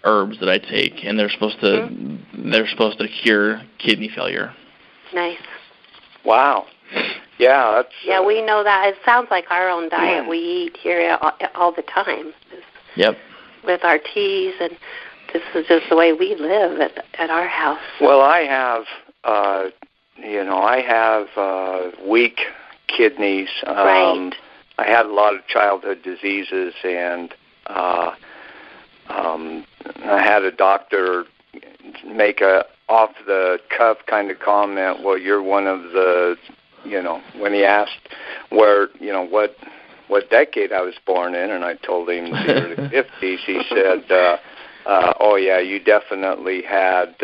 herbs that I take, and they're supposed to cure kidney failure. Nice. Wow. Yeah, that's... Yeah, we know that. It sounds like our own diet we eat here all the time. Yep. With our teas, and this is just the way we live at our house. Well, I have, weak kidneys. Right. I had a lot of childhood diseases, and I had a doctor make a off-the-cuff kind of comment, well, you're one of the, when he asked what decade I was born in, and I told him the early 50s, he said, oh, yeah, you definitely had,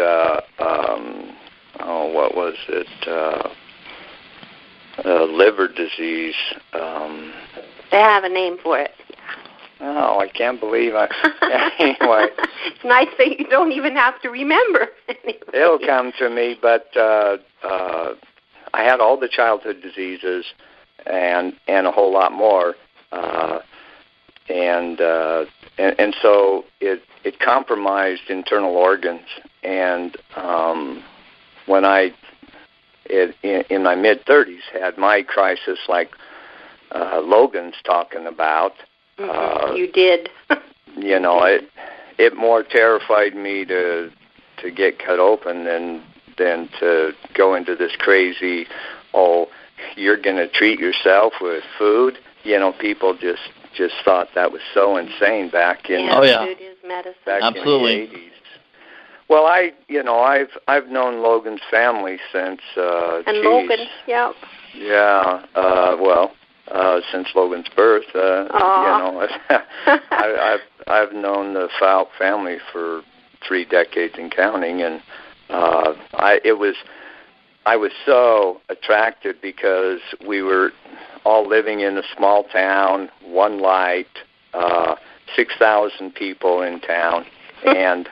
what was it, liver disease. They have a name for it. Oh, I can't believe anyway. It's nice that you don't even have to remember. Anyway. It'll come to me, but I had all the childhood diseases and a whole lot more, and so it compromised internal organs. And when I in my mid-30s had my crisis, like Logan's talking about. You did. It more terrified me to get cut open than to go into this crazy, you're going to treat yourself with food. People just thought that was so insane back in food is medicine. Back Absolutely. in the 80s. Well, I've known Logan's family since Logan, yeah. Yeah, since Logan's birth, I've known the Fowlke family for 3 decades and counting, and I was so attracted because we were all living in a small town, one light, 6,000 people in town, and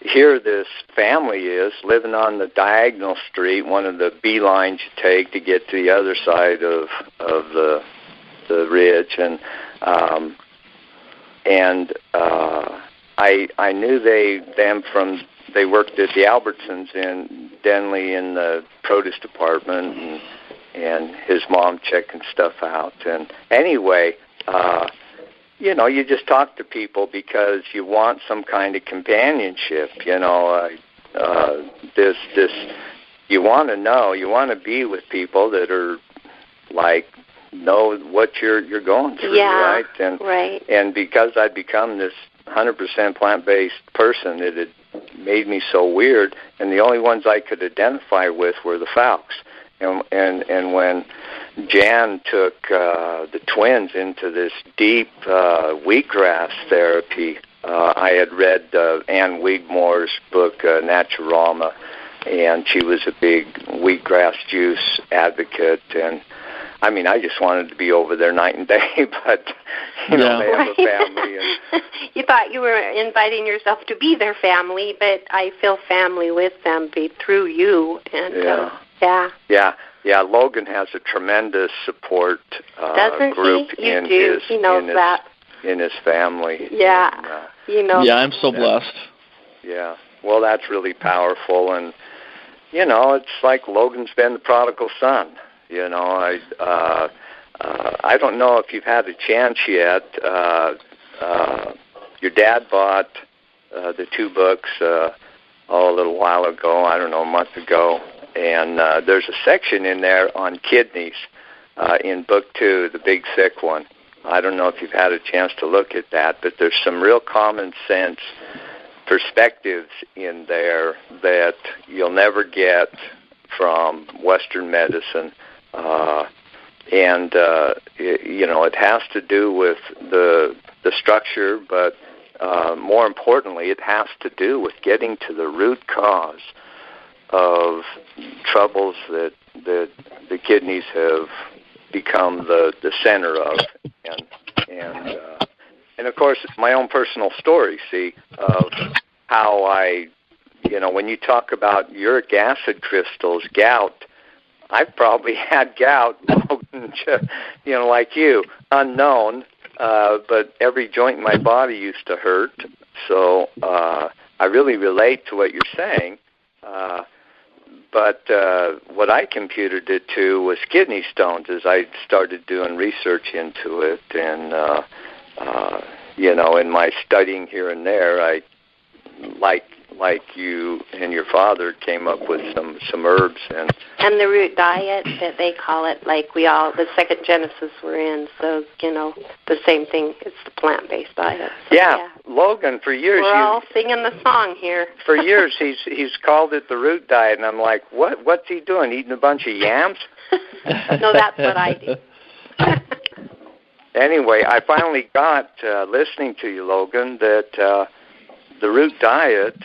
here this family is living on the diagonal street, one of the beelines you take to get to the other side of the ridge, and I knew them from they worked at the Albertsons in Denley in the produce department, and his mom checking stuff out. And anyway, you just talk to people because you want some kind of companionship. You want to know, you want to be with people that are like know what you're going through, right? And because I'd become this 100% plant-based person, it had made me so weird, and the only ones I could identify with were the Fowlkes. And when Jan took the twins into this deep wheatgrass therapy, I had read Ann Wigmore's book, Naturalma, and she was a big wheatgrass juice advocate, and I mean, I just wanted to be over there night and day, but, they have a family. And you thought you were inviting yourself to be their family, but I feel family with them through you. And Yeah, Logan has a tremendous support group in his family. Yeah, and, Yeah, I'm so blessed. Yeah, well, that's really powerful, and it's like Logan's been the prodigal son. I don't know if you've had a chance yet. Your dad bought the 2 books a little while ago. I don't know, a month ago. And there's a section in there on kidneys in book 2, the big thick one. I don't know if you've had a chance to look at that, but there's some real common sense perspectives in there that you'll never get from Western medicine. It has to do with the structure, but more importantly, it has to do with getting to the root cause of troubles that the kidneys have become the center of, and of course my own personal story, of how I, when you talk about uric acid crystals, gout, I've probably had gout, like you, unknown, but every joint in my body used to hurt. So I really relate to what you're saying. But what I computed it to was kidney stones as I started doing research into it. And, in my studying here and there, I, like you and your father, came up with some herbs. And the root diet, that they call it, like the second Genesis we're in. So, the same thing. It's the plant-based diet. So, yeah. Logan, for years... We're all singing the song here. For years, he's called it the root diet, and I'm like, what's he doing, eating a bunch of yams? No, that's what I do. Anyway, I finally got, listening to you, Logan, that the root diet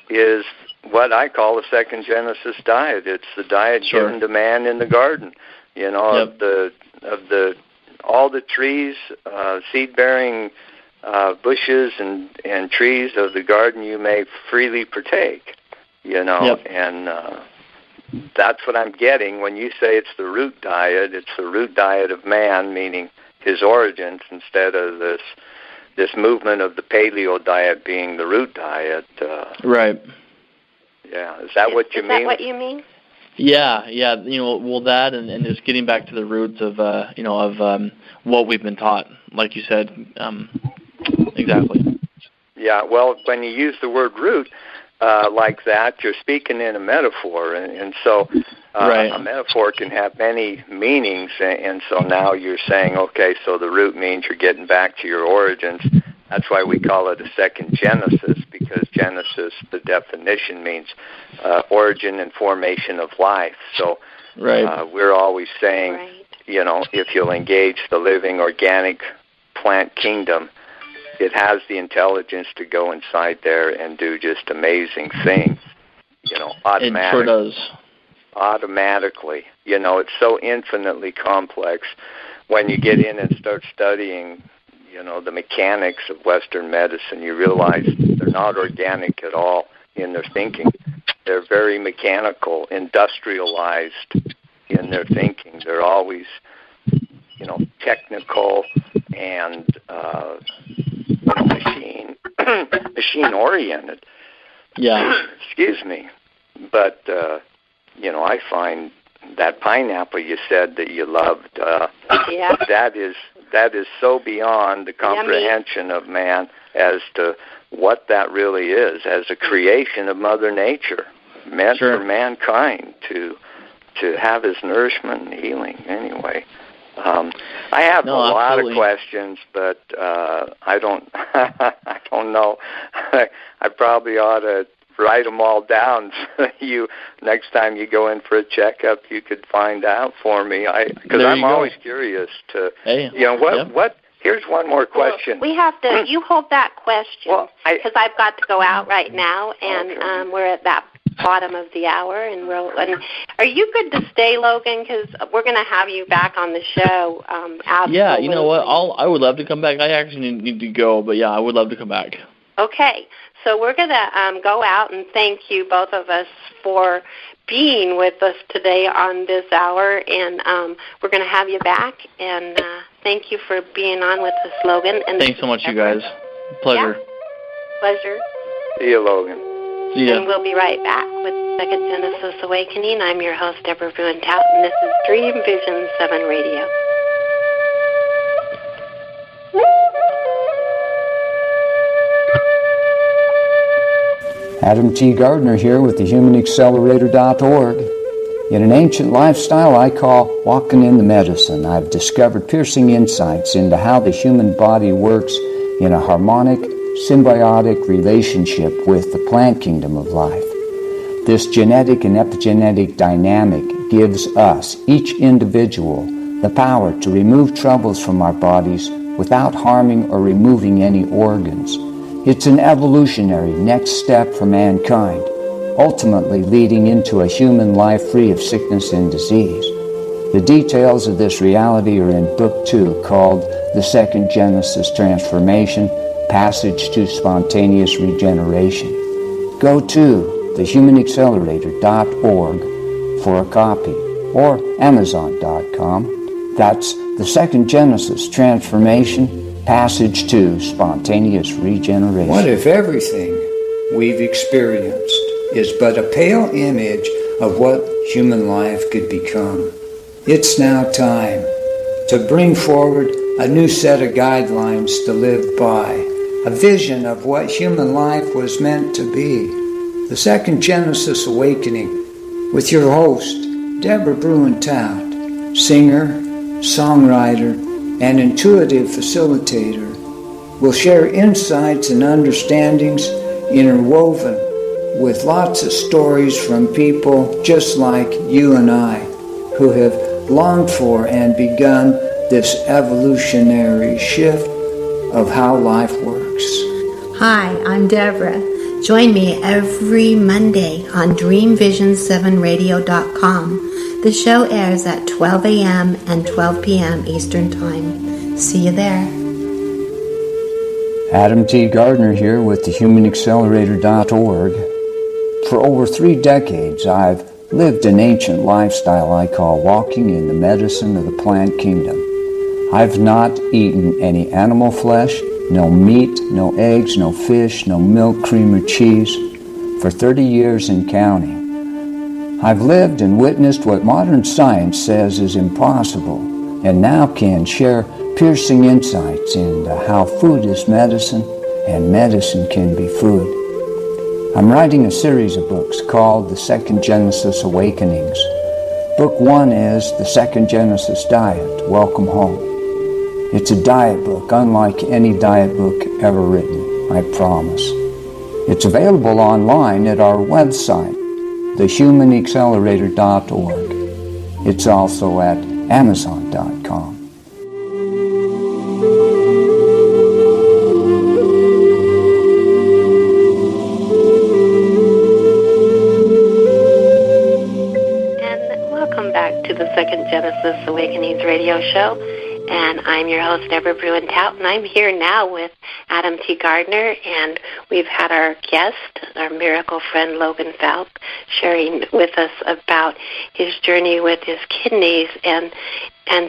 is what I call the second Genesis diet. It's the diet given to man in the garden, of all the trees, seed-bearing bushes and trees of the garden you may freely partake, and that's what I'm getting when you say it's the root diet. It's the root diet of man, meaning his origins, instead of this movement of the paleo diet being the root diet. Right. Yeah, is that what you mean? Is that what you mean? Yeah, that and just getting back to the roots of what we've been taught, like you said, exactly. Yeah, well, when you use the word root like that, you're speaking in a metaphor, and so a metaphor can have many meanings, and so now you're saying, okay, so the root means you're getting back to your origins. That's why we call it a second Genesis, because Genesis, the definition, means origin and formation of life. So we're always saying, if you'll engage the living organic plant kingdom, it has the intelligence to go inside there and do just amazing things, automatically. It sure does. Automatically. It's so infinitely complex. When you get in and start studying, the mechanics of Western medicine, you realize they're not organic at all in their thinking. They're very mechanical, industrialized in their thinking. They're always, technical and machine-oriented. Yeah. Excuse me. But, I find that pineapple you said that you loved, that is so beyond the comprehension of man as to what that really is, as a creation of Mother Nature, meant for mankind to have his nourishment and healing. Anyway, I have a lot of questions, but I don't know. I probably ought to write them all down so you, next time you go in for a checkup, you could find out for me. Because I'm always curious to, what. Here's one more question. Well, we have to. You hold that question because I've got to go out right now, and we're at that bottom of the hour, and are you good to stay, Logan? Because we're going to have you back on the show. Absolutely. Yeah, you know what? I would love to come back. I actually need to go, but I would love to come back. Okay, so we're going to go out and thank you, both of us, for being with us today on this hour, and we're going to have you back, and thank you for being on with us, Logan. And thanks so much, you guys. Pleasure. Yeah. Pleasure. See you, Logan. See ya. And we'll be right back with Second Genesis Awakening. I'm your host, Deborah Bruin-Tout, and this is Dream Vision 7 Radio. Adam T. Gardner here with thehumanaccelerator.org. In an ancient lifestyle I call walking in the medicine, I've discovered piercing insights into how the human body works in a harmonic, symbiotic relationship with the plant kingdom of life. This genetic and epigenetic dynamic gives us, each individual, the power to remove troubles from our bodies without harming or removing any organs. It's an evolutionary next step for mankind, ultimately leading into a human life free of sickness and disease. The details of this reality are in Book 2, called The Second Genesis Transformation, Passage to Spontaneous Regeneration. Go to thehumanaccelerator.org for a copy, or Amazon.com. That's The Second Genesis Transformation, Passage 2, Spontaneous Regeneration. What if everything we've experienced is but a pale image of what human life could become? It's now time to bring forward a new set of guidelines to live by, a vision of what human life was meant to be. The Second Genesis Awakening with your host, Deborah Bruin-Tout, singer, songwriter, and intuitive facilitator, will share insights and understandings interwoven with lots of stories from people just like you and I, who have longed for and begun this evolutionary shift of how life works. Hi, I'm Deborah. Join me every Monday on DreamVision7Radio.com. The show airs at 12 a.m. and 12 p.m. Eastern Time. See you there. Adam T. Gardner here with the HumanAccelerator.org. For over 3 decades, I've lived an ancient lifestyle I call walking in the medicine of the plant kingdom. I've not eaten any animal flesh, no meat, no eggs, no fish, no milk, cream, or cheese for 30 years and counting. I've lived and witnessed what modern science says is impossible, and now can share piercing insights into how food is medicine and medicine can be food. I'm writing a series of books called The Second Genesis Awakenings. Book 1 is The Second Genesis Diet, Welcome Home. It's a diet book unlike any diet book ever written, I promise. It's available online at our website, thehumanaccelerator.org. It's also at amazon.com. The Second Genesis Awakenings radio show, and I'm your host, Deborah Bruin-Tout, and I'm here now with Adam T. Gardner, and we've had our guest, our miracle friend, Logan Fowlke, sharing with us about his journey with his kidneys and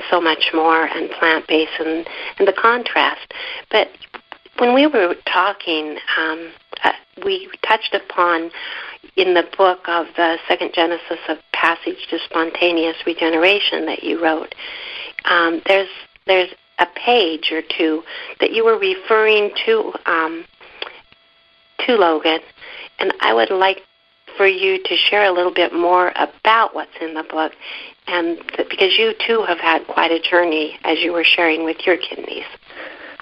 so much more, and plant-based and the contrast. But when we were talking, we touched upon in the book of the Second Genesis of Passage to Spontaneous Regeneration that you wrote, there's a page or two that you were referring to Logan, and I would like for you to share a little bit more about what's in the book, and because you too have had quite a journey as you were sharing with your kidneys.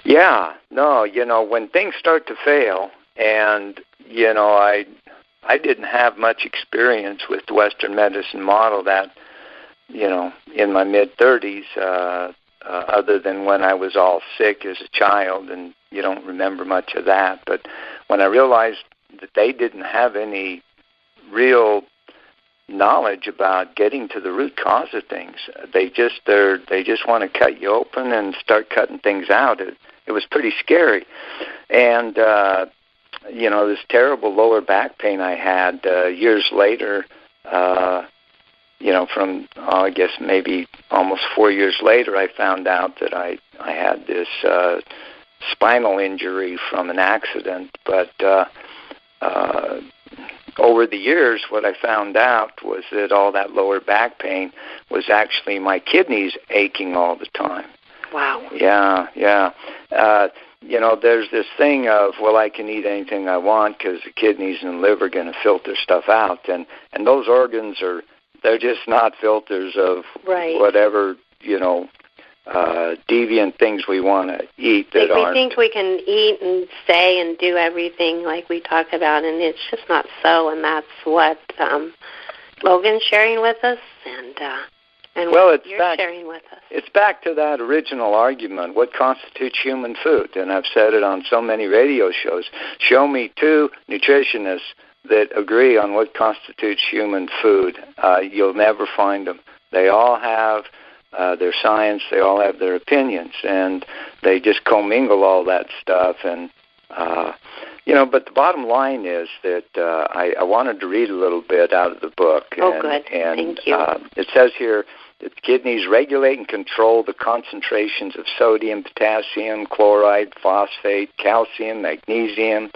Yeah, no, when things start to fail, and I didn't have much experience with the Western medicine model that, in my mid-30s, other than when I was all sick as a child, and you don't remember much of that. But when I realized that they didn't have any real knowledge about getting to the root cause of things, they just want to cut you open and start cutting things out. It was pretty scary. And this terrible lower back pain I had years later, from, I guess maybe almost 4 years later, I found out that I had this spinal injury from an accident. But over the years, what I found out was that all that lower back pain was actually my kidneys aching all the time. Wow. Yeah. There's this thing of, well, I can eat anything I want because the kidneys and liver are going to filter stuff out. And those organs they're just not filters of whatever, deviant things we want to eat that aren't. We think we can eat and say and do everything like we talk about, and it's just not so, and that's what Logan's sharing with us, and what you're sharing with us. It's back to that original argument, what constitutes human food? And I've said it on so many radio shows. Show me 2 nutritionists that agree on what constitutes human food. You'll never find them. They all have their science, they all have their opinions, and they just commingle all that stuff. And But the bottom line is that I wanted to read a little bit out of the book. Good. And, thank you. It says here that the kidneys regulate and control the concentrations of sodium, potassium, chloride, phosphate, calcium, magnesium,